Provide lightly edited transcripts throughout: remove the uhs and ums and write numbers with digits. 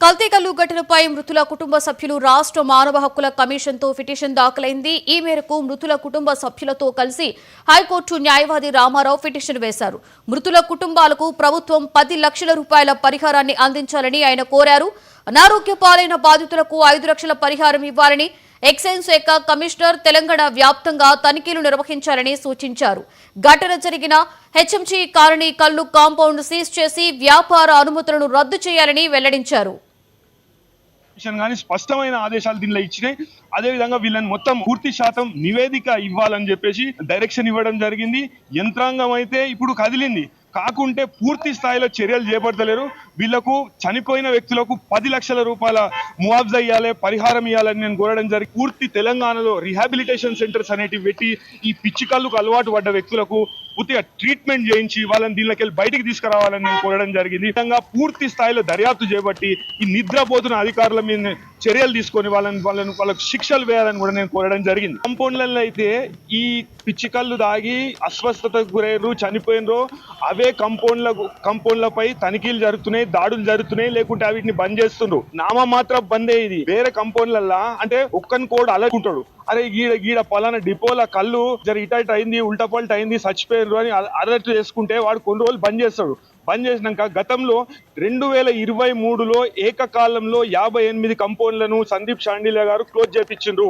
కల్తీకల్లు ఘటనపై మృతుల కుటుంబ సభ్యులు రాష్ట్ర మానవ హక్కుల కమిషన్తో పిటిషన్ దాఖలైంది. ఈ మేరకు మృతుల కుటుంబ సభ్యులతో కలిసి హైకోర్టు న్యాయవాది రామారావు పిటిషన్ వేశారు. మృతుల కుటుంబాలకు ప్రభుత్వం 10 లక్షల రూపాయల పరిహారాన్ని అందించాలని ఆయన కోరారు. అనారోగ్య పాలైన బాధితులకు 5 లక్షల పరిహారం ఇవ్వాలని ఎక్సైజ్ శాఖ కమిషనర్ తెలంగాణ వ్యాప్తంగా తనిఖీలు నిర్వహించాలని సూచించారు. ఘటన జరిగిన హెచ్ఎంజీ కాలనీ కల్లు కాంపౌండ్ సీజ్ చేసి వ్యాపార అనుమతులను రద్దు చేయాలని వెల్లడించారు. స్పష్టమైన ఆదేశాలు దీనిలో ఇచ్చినాయి. అదే విధంగా వీళ్ళని మొత్తం పూర్తి శాతం నివేదిక ఇవ్వాలని చెప్పేసి డైరెక్షన్ ఇవ్వడం జరిగింది. యంత్రాంగం అయితే ఇప్పుడు కదిలింది, కాకుంటే పూర్తి స్థాయిలో చర్యలు చేపడతలేరు. వీళ్లకు చనిపోయిన వ్యక్తులకు 10 లక్షల రూపాయల మువాబ్జా ఇవ్వాలి, పరిహారం ఇవ్వాలని నేను కోరడం జరిగింది. పూర్తి తెలంగాణలో రిహాబిలిటేషన్ సెంటర్స్ అనేటివి పెట్టి ఈ పిచ్చి కళ్ళకు అలవాటు పడ్డ వ్యక్తులకు పూర్తిగా ట్రీట్మెంట్ చేయించి వాళ్ళని దీనిలోకి వెళ్ళి బయటికి తీసుకురావాలని నేను కోరడం జరిగింది. ఈ విధంగా పూర్తి స్థాయిలో దర్యాప్తు చేపట్టి ఈ నిద్రపోతున్న అధికారుల మీద చర్యలు తీసుకొని వాళ్ళకు శిక్షలు వేయాలని కూడా నేను కోరడం జరిగింది. కాంపౌండ్లలో అయితే ఈ పిచ్చి కళ్ళు దాగి అస్వస్థతకు గురైనరు, చనిపోయినరు, అవే కంపౌండ్లపై తనిఖీలు జరుగుతున్నాయి, దాడులు జరుగుతున్నాయి, లేకుంటే వీటిని బంద్ చేస్తుండ్రు. నామమాత్రం బందే. ఇది వేరే కంపౌండ్లల్లో అంటే ఒక్కని కోడ్ అలకుంటాడు, అరే గీడ పలానా డిపోల కళ్ళు ఇటైట్ అయింది, ఉల్టపల్ట్ అయింది, చచ్చిపోయారు అని అలర్ట్ చేసుకుంటే వాడు కొన్ని రోజులు బంద్ చేస్తాడు. బంద్ చేసినాక గతంలో 2023లో ఏకకాలంలో 58 కంపౌండ్లను సందీప్ షాండిలే గారు క్లోజ్ చేపించిండ్రు.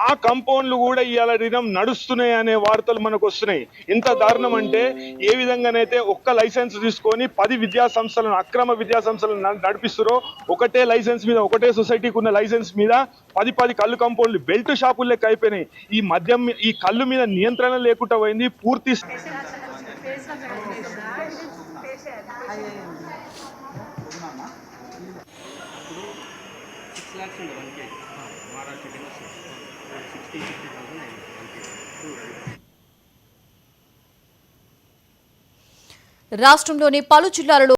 ఆ కంపౌండ్లు కూడా ఇవాళ దినం నడుస్తున్నాయి అనే వార్తలు మనకు వస్తున్నాయి. ఎంత దారుణం అంటే ఏ విధంగానైతే ఒక్క లైసెన్స్ తీసుకొని 10 విద్యా సంస్థలను, అక్రమ విద్యా సంస్థలను నడిపిస్తారో, ఒకటే లైసెన్స్ మీద, ఒకటే సొసైటీకి ఉన్న లైసెన్స్ మీద 10 కళ్ళు కంపౌండ్లు బెల్ట్ షాపులు లెక్క అయిపోయినాయి. ఈ మద్యం, ఈ కళ్ళు మీద నియంత్రణ లేకుండా పోయింది. పూర్తి రాష్ట్రంలోని పలు జిల్లాలలో